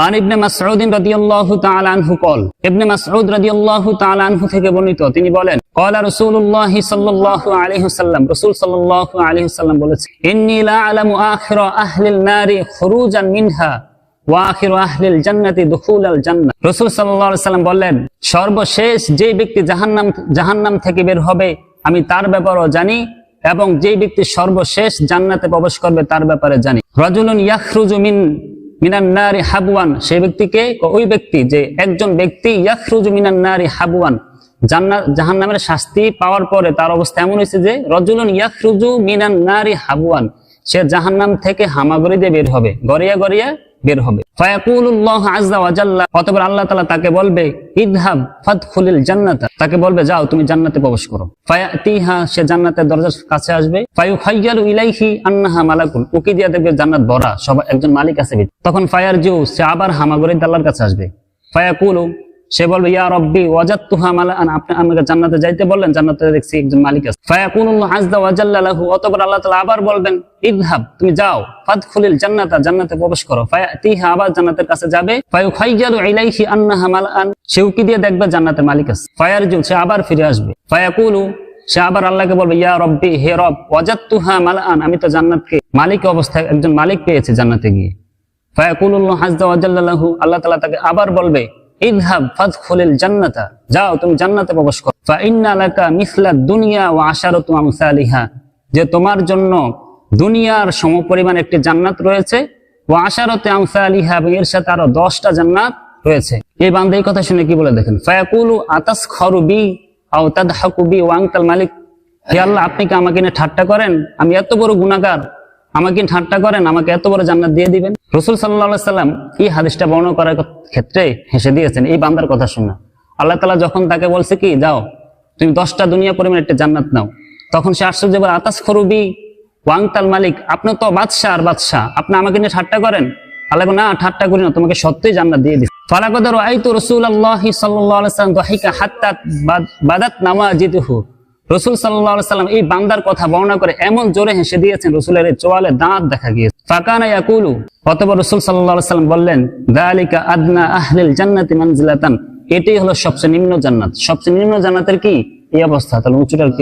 আন ইবনে মাসউদ রাদিয়াল্লাহু তাআলা আনহু قال ইবনে মাসউদ রাদিয়াল্লাহু তাআলা আনহু থেকে বর্ণিত তিনি বলেন ক্বালা রাসূলুল্লাহ সাল্লাল্লাহু আলাইহি ওয়াসাল্লাম রাসূল সাল্লাল্লাহু আলাইহি ওয়াসাল্লাম বলেছেন ইন্নী লা আলামু আখিরা আহলিল নারি খুরুজান মিনহা ওয়া আখিরু আহলিল জান্নাতি দুখুলাল জান্নাহ। রাসূল সাল্লাল্লাহু আলাইহি ওয়াসাল্লাম বললেন সর্বশেষ যে ব্যক্তি জাহান্নাম থেকে বের হবে আমি তার ব্যাপারেও জানি এবং যে ব্যক্তি সর্বশেষ জান্নাতে প্রবেশ করবে তার ব্যাপারে জানি। রাজুলুন ইয়াখরুজু মিনান নারি হাবওয়ান, সেই ব্যক্তিকে ওই ব্যক্তি যে একজন ব্যক্তি ইয়াখরুজু মিনান নারি হাবওয়ান জাহান্নামের শাস্তি পাওয়ার পরে তার অবস্থা এমন হয়েছে যে রাজুলুন ইয়াখরুজু মিনান নারি হাবওয়ান, সে জাহান্নাম থেকে হামাগুড়ি দিয়ে বের হবে, গড়িয়া গড়িয়া বের হবে। ফায়াকুলুল্লাহু আযজা ওয়া জাল্লা, অতঃপর আল্লাহ তাআলা তাকে বলবে ইযহাব ফাদখুলিল জান্নাতা, তাকে বলবে যাও তুমি জান্নাতে প্রবেশ করো। ফায়াতিহা, সে জান্নাতের দরজার কাছে আসবে। ফায়ুখায়্যালু ইলাইহি আন্নাহা মালাকুন, উকি দিয়ে দেখবে জান্নাত ভরা, সব একজন মালিক আছে। তখন ফায়ারজিউ, সে আবার হামাগুড়ি আল্লাহর কাছে আসবে। ফায়াকুলু, সে বলবে ইয়া রব্বি ওয়াজাদতুহা মালাআন, আপনি আমাকে জান্নাতে যাইতে বললেন, জান্নাতে দেখছি একজন মালিক আছে। ফায়াকুলুল্লাহু আযজা ওয়া জাল্লা লাহু, অতঃপর আল্লাহ তাআলা আবার বলবেন ইযহাব, তুমি যাও, ফাদখুলিল জান্নাতা, জান্নাতে প্রবেশ করো। ফায়াতিহা, আবার জান্নাতের কাছে যাবে। ফায়ুখায়্যালু ইলাইহি আন্নাহা মালাআন, সে উকি দিয়ে দেখবে জান্নাতের মালিক আছে। ফায়ারজিউ, সে আবার ফিরে আসবে। ফায়াকুলু, সে আবার আল্লাহকে বলবে ইয়া রব্বি, হে রব, ওয়াজাদতুহা মালাআন, আমি তো জান্নাতকে মালিক অবস্থায় একজন মালিক পেয়েছি জান্নাতে গিয়ে। ফায়াকুলুল্লাহু আযজা ওয়া জাল্লা লাহু, আল্লাহ তাআলা তাকে আবার বলবে ইযহাব ফাদখুলিল জান্নাতা, যাও তুমি জান্নাতে প্রবেশ করো। ফাইন্না লাকা মিসলাদ দুনিয়া ওয়া আশারাতু আমসালিহা, যে তোমার জন্য দুনিয়ার সমপরিমাণ একটি জান্নাত রয়েছে, ওয়া আশারাতু আমসালিহা, এবং এর সাথে আরো 10টা জান্নাত রয়েছে। এই বান্দা এই কথা শুনে কি বলে দেখেন, ফায়াকুলু আতাসখারু বি আও তাদহাকু বি ওয়া আনতাল মালিক, হে আল্লাহ, আপনি কি আমাকে নিয়ে ঠাট্টা করেন? আমি এত বড় গুনাহগার, আমাকে ঠাট্টা করেন, আমাকে এত বড় জান্নাত দিয়ে দিবেন? রাসূল সাল্লাল্লাহু আলাইহি সাল্লাম এই হাদিসটা বর্ণনা করার ক্ষেত্রে হেসে দিয়েছেন এই বান্দার কথা শুনে। আল্লাহ তাআলা যখন তাকে বলছে কি যাও তুমি 10টা দুনিয়া পরিমাণ একটা জান্নাত নাও, তখন সে আশ্চর্য বলে আতাসখারু বি ওয়া আনতাল মালিক, আপনি তো বাদশা আর বাদশা, আপনি আমাকে নিয়ে ঠাট্টা করেন? আল্লাহ না, ঠাট্টা করি না, তোমাকে সত্যই জান্নাত দিয়ে দিচ্ছি। ফালাকাদ রাআইতু রাসূলুল্লাহি সাল্লাল্লাহু আলাইহি ওয়াসাল্লাম দাহিকা হাত্তা বাদাত নাওয়াজিদুহু, রাসূল সাল্লাল্লাহু আলাইহি ওয়াসাল্লাম এই বান্দার কথা বর্ণনা করে এমন জোরে হেসে দিয়েছেন, রাসূলের চোয়ালে দাঁত দেখা গিয়েছে। ফাকানা ইয়াকুলু, অতঃপর রাসূল সাল্লাল্লাহু আলাইহি ওয়াসাল্লাম বললেন যালিকা আদনা আহলিল জান্নাতি মানজিলাতান, এটাই হলো সবচেয়ে নিম্ন জান্নাত। সবচেয়ে নিম্ন জান্নাতের কি এই অবস্থা, তাহলে উঁচুটার কি